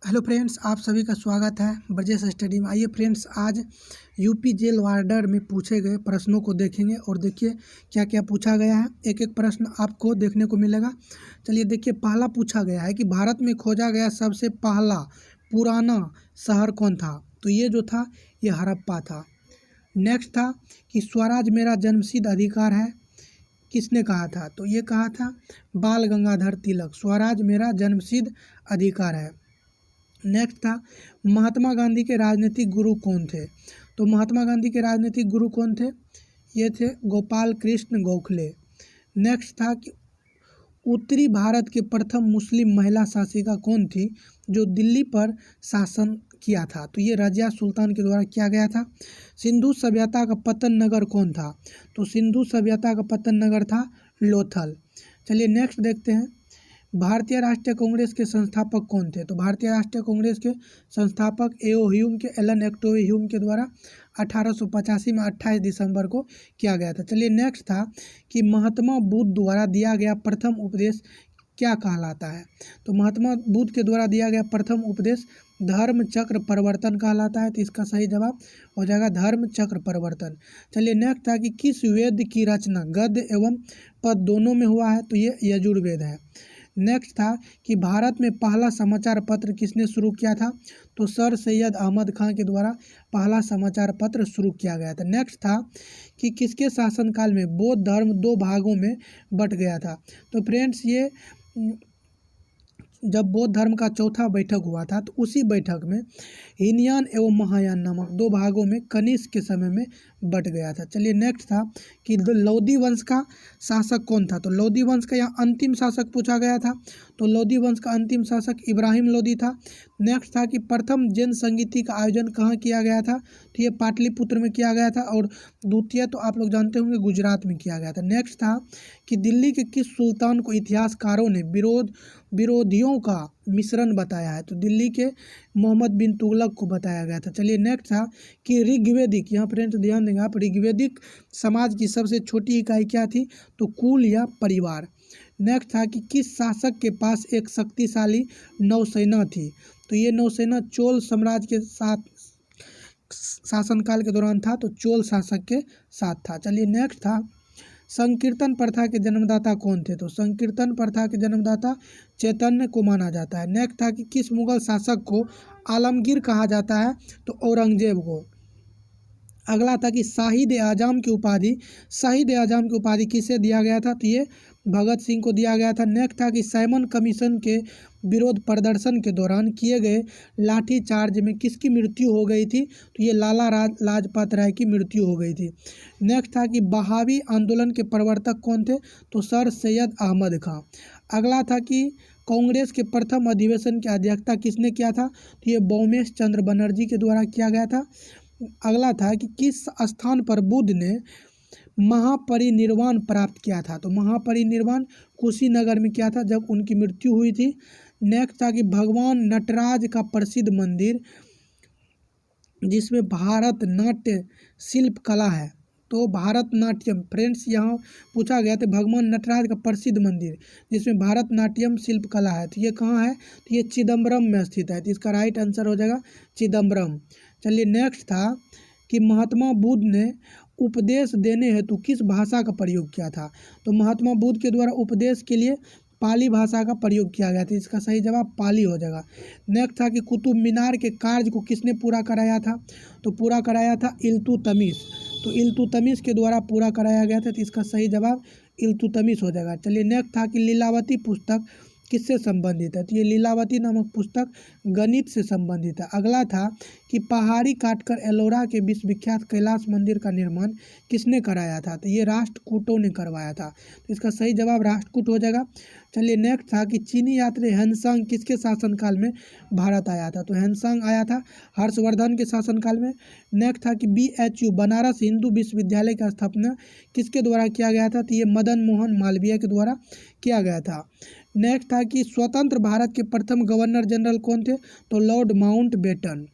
Hello friends, आप सभी का स्वागत है ब्रजेश स्टडी में। आइए फ्रेंड्स, आज यूपी जेल वार्डर में पूछे गए प्रश्नों को देखेंगे और देखिए क्या क्या पूछा गया है। एक एक प्रश्न आपको देखने को मिलेगा। चलिए देखिए, पहला पूछा गया है कि भारत में खोजा गया सबसे पहला पुराना शहर कौन था। तो ये जो था ये हड़प्पा था। नेक्स्ट था कि स्वराज मेरा जन्मसिद्ध अधिकार है, किसने कहा था। तो ये कहा था बाल गंगाधर तिलक। स्वराज मेरा जन्मसिद्ध अधिकार है। नेक्स्ट था महात्मा गांधी के राजनीतिक गुरु कौन थे। तो महात्मा गांधी के राजनीतिक गुरु कौन थे, ये थे गोपाल कृष्ण गोखले। नेक्स्ट था कि उत्तरी भारत के प्रथम मुस्लिम महिला शासिका कौन थी जो दिल्ली पर शासन किया था। तो ये रजिया सुल्तान के द्वारा किया गया था। सिंधु सभ्यता का पतन नगर कौन था। तो सिंधु सभ्यता का पतन नगर था लोथल। चलिए नेक्स्ट देखते हैं, भारतीय राष्ट्रीय कांग्रेस के संस्थापक कौन थे। तो भारतीय राष्ट्रीय कांग्रेस के संस्थापक एओ ह्यूम के एलन एक्टोवे ह्यूम के द्वारा 1885 में 28 दिसंबर को किया गया था। चलिए नेक्स्ट था कि महात्मा बुद्ध द्वारा दिया गया प्रथम उपदेश क्या कहलाता है। तो महात्मा बुद्ध के द्वारा दिया गया प्रथम उपदेश धर्म चक्र परिवर्तन कहलाता है। तो इसका सही जवाब हो जाएगा धर्म चक्र परिवर्तन। चलिए नेक्स्ट था कि किस वेद की रचना गद्य एवं पद दोनों में हुआ है। तो ये यजुर्वेद है। नेक्स्ट था कि भारत में पहला समाचार पत्र किसने शुरू किया था। तो सर सैयद अहमद खान के द्वारा पहला समाचार पत्र शुरू किया गया था। नेक्स्ट था कि किसके शासनकाल में बौद्ध धर्म दो भागों में बंट गया था। तो फ्रेंड्स, ये जब बौद्ध धर्म का चौथा बैठक हुआ था तो उसी बैठक में हीनयान एवं महायान नामक दो भागों में कनिष्क के समय में बट गया था। चलिए नेक्स्ट था कि लोदी वंश का शासक कौन था। तो लोदी वंश का यहाँ अंतिम शासक पूछा गया था। तो लोदी वंश का अंतिम शासक इब्राहिम लोदी था। नेक्स्ट था कि प्रथम जैन संगीति का आयोजन कहाँ किया गया था। तो ये पाटलिपुत्र में किया गया था और द्वितीय तो आप लोग जानते होंगे गुजरात में किया गया था। नेक्स्ट था कि दिल्ली के किस सुल्तान को इतिहासकारों ने विरोधियों का मिश्रण बताया है। तो दिल्ली के मोहम्मद बिन तुगलक को बताया गया था। चलिए नेक्स्ट था कि ऋग्वेदिक, यहाँ फ्रेंड्स ध्यान देंगे आप, ऋग्वेदिक समाज की सबसे छोटी इकाई क्या थी। तो कुल या परिवार। नेक्स्ट था कि किस शासक के पास एक शक्तिशाली नौसेना थी। तो ये नौसेना चोल साम्राज्य के साथ शासनकाल के दौरान था। तो चोल शासक के साथ था। चलिए नेक्स्ट था संकीर्तन प्रथा के जन्मदाता कौन थे। तो संकीर्तन प्रथा के जन्मदाता चैतन्य को माना जाता है। नेक्स्ट था कि किस मुगल शासक को आलमगीर कहा जाता है। तो औरंगजेब को। अगला था कि शहीद आजम की उपाधि किसे दिया गया था। तो ये भगत सिंह को दिया गया था। नेक्स्ट था कि साइमन कमीशन के विरोध प्रदर्शन के दौरान किए गए लाठीचार्ज में किसकी मृत्यु हो गई थी। तो ये लाला लाजपत राय की मृत्यु हो गई थी। नेक्स्ट था कि बहावी आंदोलन के प्रवर्तक कौन थे। तो सर सैयद अहमद खां। अगला था कि कांग्रेस के प्रथम अधिवेशन की अध्यक्षता किसने किया था। तो ये बोमेश चंद्र बनर्जी के द्वारा किया गया था। अगला था कि किस स्थान पर बुद्ध ने महापरिनिर्वाण प्राप्त किया था। तो महापरिनिर्वाण कुशीनगर में किया था जब उनकी मृत्यु हुई थी। नेक्स्ट था कि भगवान नटराज का प्रसिद्ध मंदिर जिसमें भारत नाट्य शिल्प कला है। तो भारतनाट्यम, फ्रेंड्स यहाँ पूछा गया था भगवान नटराज का प्रसिद्ध मंदिर जिसमें भारतनाट्यम शिल्प कला है। तो ये कहाँ है। तो ये चिदम्बरम में स्थित है। तो इसका राइट आंसर हो जाएगा चिदम्बरम। चलिए नेक्स्ट था कि महात्मा बुद्ध ने उपदेश देने हेतु किस भाषा का प्रयोग किया था। तो महात्मा बुद्ध के द्वारा उपदेश के लिए पाली भाषा का प्रयोग किया गया था। इसका सही जवाब पाली हो जाएगा। नेक्स्ट था कि कुतुब मीनार के कार्य को किसने पूरा कराया था। तो पूरा कराया था इल्तुतमिश। तो इल्तुतमिश के द्वारा पूरा कराया गया था। तो इसका सही जवाब इल्तुतमिश हो जाएगा। चलिए नेक्स्ट था कि लीलावती पुस्तक किससे संबंधित है। तो ये लीलावती नामक पुस्तक गणित से संबंधित है। अगला था कि पहाड़ी काटकर एलोरा के विश्वविख्यात कैलाश मंदिर का निर्माण किसने कराया था। तो ये राष्ट्रकूटों ने करवाया था। तो इसका सही जवाब राष्ट्रकूट हो जाएगा। चलिए नेक्स्ट था कि चीनी यात्री ह्वेनसांग किसके शासनकाल में भारत आया था। तो ह्वेनसांग आया था हर्षवर्धन के शासनकाल में। नेक्स्ट था कि BHU बनारस हिंदू विश्वविद्यालय का स्थापना किसके द्वारा किया गया था। तो ये मदन मोहन मालवीय के द्वारा किया गया था। नेक्स्ट था कि स्वतंत्र भारत के प्रथम गवर्नर जनरल कौन थे। तो लॉर्ड माउंटबेटन।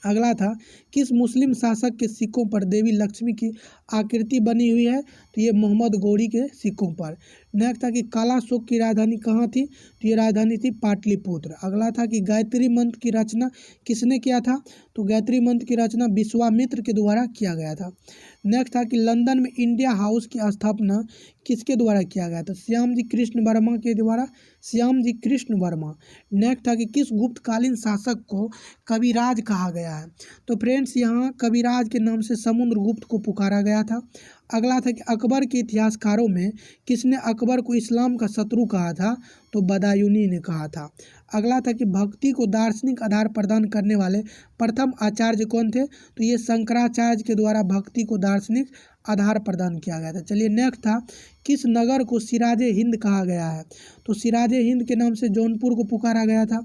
अगला था किस मुस्लिम शासक के सिक्कों पर देवी लक्ष्मी की आकृति बनी हुई है। तो ये मोहम्मद गौरी के सिक्कों पर। नेक्स्ट था कि कालाशोक की राजधानी कहाँ थी, तो ये राजधानी थी पाटलिपुत्र। अगला था कि गायत्री मंत्र की रचना किसने किया था, तो गायत्री मंत्र की रचना विश्वामित्र के द्वारा किया गया था। नेक्स्ट था कि लंदन में इंडिया हाउस की स्थापना किसके द्वारा किया गया था, श्याम जी कृष्ण वर्मा के द्वारा, श्याम जी कृष्ण वर्मा। नेक्स्ट था कि किस गुप्तकालीन शासक को कविराज कहा गया है, तो फ्रेंड्स यहाँ कविराज के नाम से समुद्रगुप्त को पुकारा गया था। अगला था कि अकबर के इतिहासकारों में किसने अकबर को इस्लाम का शत्रु कहा था, तो बदायूनी ने कहा था। अगला था कि भक्ति को दार्शनिक आधार प्रदान करने वाले प्रथम आचार्य कौन थे, तो ये शंकराचार्य के द्वारा भक्ति को दार्शनिक आधार प्रदान किया गया था। चलिए नेक्स्ट था किस नगर को सिराजे हिंद कहा गया है, तो सिराजे हिंद के नाम से जौनपुर को पुकारा गया था।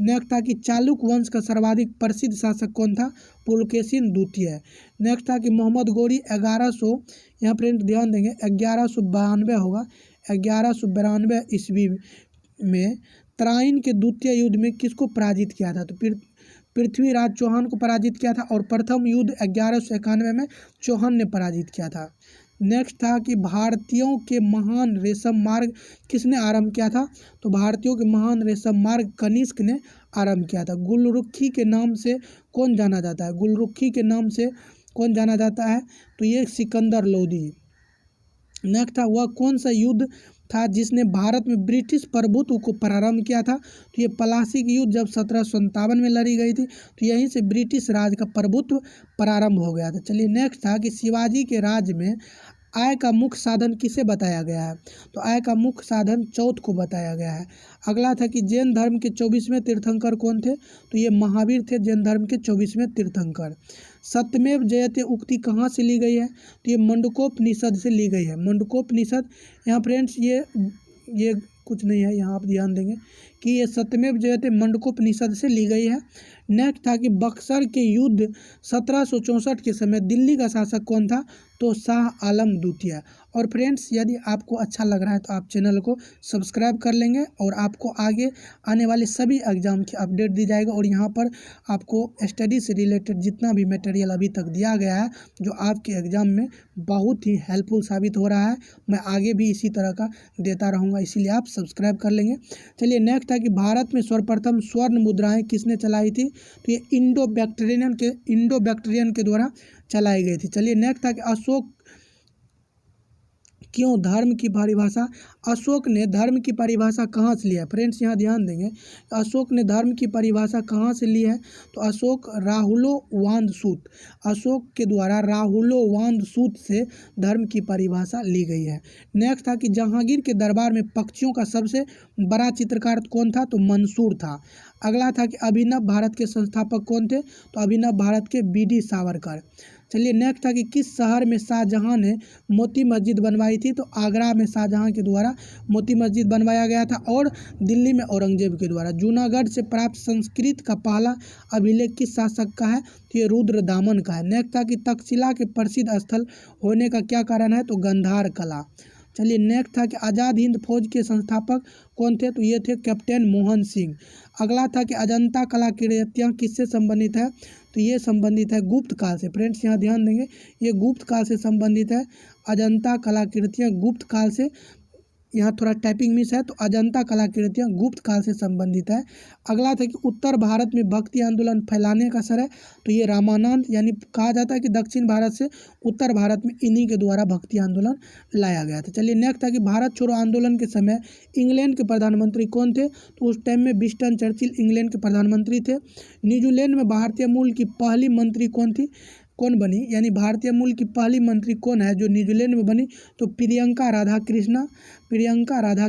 नेक्स्ट था कि चालुक्य वंश का सर्वाधिक प्रसिद्ध शासक कौन था, पुलकेशिन द्वितीय। नेक्स्ट था कि मोहम्मद गौरी 1100, यहाँ फ्रेंड ध्यान देंगे 1192 होगा, 1192 ईस्वी में तराइन के द्वितीय युद्ध में किसको पराजित किया था, तो पृथ्वीराज चौहान को पराजित किया था। और प्रथम युद्ध 1191 में चौहान ने पराजित किया था। नेक्स्ट था कि भारतीयों के महान रेशम मार्ग किसने आरंभ किया था, तो भारतीयों के महान रेशम मार्ग कनिष्क ने आरंभ किया था। गुलरुखी के नाम से कौन जाना जाता है, गुलरुखी के नाम से कौन जाना जाता है, तो ये सिकंदर लोदी। नेक्स्ट था वह कौन सा युद्ध था जिसने भारत में ब्रिटिश प्रभुत्व को प्रारंभ किया था, तो ये प्लासी की युद्ध जब 1757 में लड़ी गई थी, तो यहीं से ब्रिटिश राज का प्रभुत्व प्रारंभ हो गया था। चलिए नेक्स्ट था कि शिवाजी के राज्य में आय का मुख्य साधन किसे बताया गया है, तो आय का मुख्य साधन चौथ को बताया गया है। अगला था कि जैन धर्म के 24वें तीर्थंकर कौन थे, तो ये महावीर थे जैन धर्म के 24वें तीर्थंकर। सत्यमेव जयते उक्ति कहाँ से ली गई है, तो ये मंडकोपनिषद से ली गई है। मंडकोपनिषद, यहाँ फ्रेंड्स ये कुछ नहीं है, यहाँ आप ध्यान देंगे कि ये सत्यमेव जयते मंडकोपनिषद से ली गई है। नेक्स्ट था कि बक्सर के युद्ध 1764 के समय दिल्ली का शासक कौन था, तो शाह आलम द्वितीय। और फ्रेंड्स यदि आपको अच्छा लग रहा है तो आप चैनल को सब्सक्राइब कर लेंगे और आपको आगे आने वाले सभी एग्जाम की अपडेट दी जाएगा। और यहाँ पर आपको स्टडी से रिलेटेड जितना भी मटेरियल अभी तक दिया गया है जो आपके एग्ज़ाम में बहुत ही हेल्पफुल साबित हो रहा है, मैं आगे भी इसी तरह का देता रहूँगा, इसीलिए आप सब्सक्राइब कर लेंगे। चलिए नेक्स्ट था कि भारत में सर्वप्रथम स्वर्ण मुद्राएँ किसने चलाई थी, तो ये इंडो बैक्टीरियन के द्वारा चलाई गई थी। चलिए नेक्स्ट था कि अशोक क्यों धर्म की परिभाषा, अशोक ने धर्म की परिभाषा कहाँ से लिया है, फ्रेंड्स यहाँ ध्यान देंगे अशोक ने धर्म की परिभाषा कहाँ से ली है, तो अशोक राहुलोवाद अशोक के द्वारा राहुलोवाद से धर्म की परिभाषा ली गई है। नेक्स्ट था कि जहांगीर के दरबार में पक्षियों का सबसे बड़ा चित्रकार कौन था, तो मंसूर था। अगला था कि अभिनव भारत के संस्थापक कौन थे, तो अभिनव भारत के BD सावरकर। चलिए नेक्स्ट था कि किस शहर में शाहजहां ने मोती मस्जिद बनवाई थी, तो आगरा में शाहजहां के द्वारा मोती मस्जिद बनवाया गया था और दिल्ली में औरंगजेब के द्वारा। जूनागढ़ से प्राप्त संस्कृत का पहला अभिलेख किस शासक का है, तो ये रुद्रदामन का है। नेक्स्ट था कि तक्षशिला के प्रसिद्ध स्थल होने का क्या कारण है, तो गंधार कला। चलिए नेक्स्ट था कि आज़ाद हिंद फौज के संस्थापक कौन थे, तो ये थे कैप्टन मोहन सिंह। अगला था कि अजंता कलाकृतियाँ किससे संबंधित है, तो ये संबंधित है गुप्त काल से। फ्रेंड्स यहाँ ध्यान देंगे ये गुप्त काल से संबंधित है, अजंता कलाकृतियाँ गुप्त काल से, यहाँ थोड़ा टाइपिंग मिस है, तो अजंता कलाकृतियाँ गुप्त काल से संबंधित है। अगला था कि उत्तर भारत में भक्ति आंदोलन फैलाने का सर है, तो ये रामानंद, यानी कहा जाता है कि दक्षिण भारत से उत्तर भारत में इन्हीं के द्वारा भक्ति आंदोलन लाया गया था। चलिए नेक्स्ट था कि भारत छोड़ो आंदोलन के समय इंग्लैंड के प्रधानमंत्री कौन थे, तो उस टाइम में विंस्टन चर्चिल इंग्लैंड के प्रधानमंत्री थे। न्यूजीलैंड में भारतीय मूल की पहली मंत्री कौन बनी, यानी भारतीय मूल की पहली मंत्री कौन है जो न्यूजीलैंड में बनी, तो प्रियंका राधा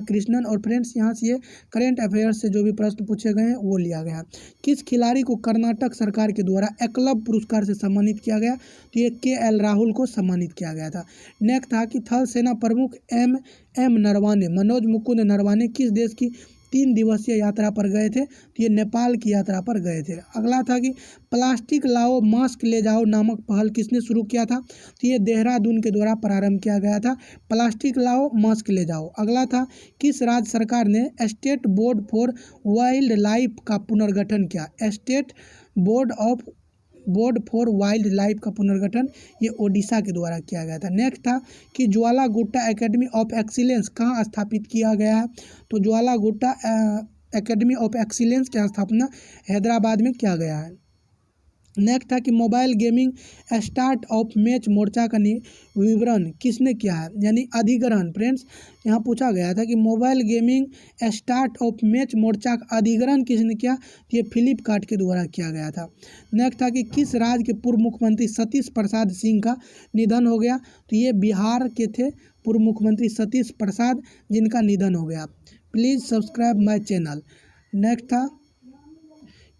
कृष्णन। और फ्रेंड्स यहाँ से ये करेंट अफेयर्स से जो भी प्रश्न पूछे गए हैं वो लिया गया। किस खिलाड़ी को कर्नाटक सरकार के द्वारा एकलव्य पुरस्कार से सम्मानित किया गया, तो ये KL राहुल को सम्मानित किया गया था। नेक्स्ट था कि थल सेना प्रमुख M नरवाने, मनोज मुकुंद नरवाने किस देश की 3 दिवसीय यात्रा पर गए थे, तो ये नेपाल की यात्रा पर गए थे। अगला था कि प्लास्टिक लाओ मास्क ले जाओ नामक पहल किसने शुरू किया था, तो ये देहरादून के द्वारा प्रारंभ किया गया था, प्लास्टिक लाओ मास्क ले जाओ। अगला था किस राज्य सरकार ने state board for wild life का पुनर्गठन किया, state board of board for wild life का पुनर्गठन ये ओडिशा के द्वारा किया गया था। नेक्स्ट था कि ज्वाला गुट्टा एकेडमी ऑफ एक्सीलेंस कहाँ स्थापित किया गया है, तो ज्वाला गुट्टा एकेडमी ऑफ एक्सीलेंस की स्थापना हैदराबाद में किया गया है। नेक्स्ट था कि mobile gaming start of match मोर्चा का विवरण किसने किया है, यानी अधिग्रहण। फ्रेंड्स यहाँ पूछा गया था कि mobile gaming start of match मोर्चा का अधिग्रहण किसने किया, तो ये फ्लिपकार्ट के द्वारा किया गया था। नेक्स्ट था कि किस राज्य के पूर्व मुख्यमंत्री सतीश प्रसाद सिंह का निधन हो गया, तो ये बिहार के थे पूर्व मुख्यमंत्री सतीश प्रसाद, जिनका निधन हो गया। Please subscribe my channel. Next था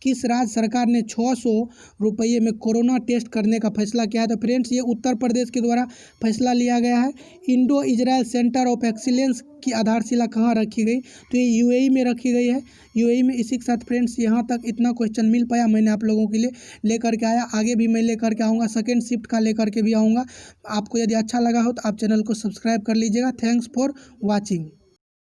किस राज्य सरकार ने 600 रुपये में कोरोना टेस्ट करने का फैसला किया है, तो फ्रेंड्स ये उत्तर प्रदेश के द्वारा फैसला लिया गया है। Indo Israel centre of excellence की आधारशिला कहाँ रखी गई, तो ये यूएई में रखी गई है। यूएई में। इसी के साथ फ्रेंड्स यहाँ तक इतना क्वेश्चन मिल पाया, मैंने आप लोगों के लिए लेकर के आया। आगे भी मैं लेकर के आऊँगा, सेकेंड शिफ्ट का लेकर के भी आऊँगा। आपको यदि अच्छा लगा हो तो आप चैनल को सब्सक्राइब कर लीजिएगा। Thanks for watching.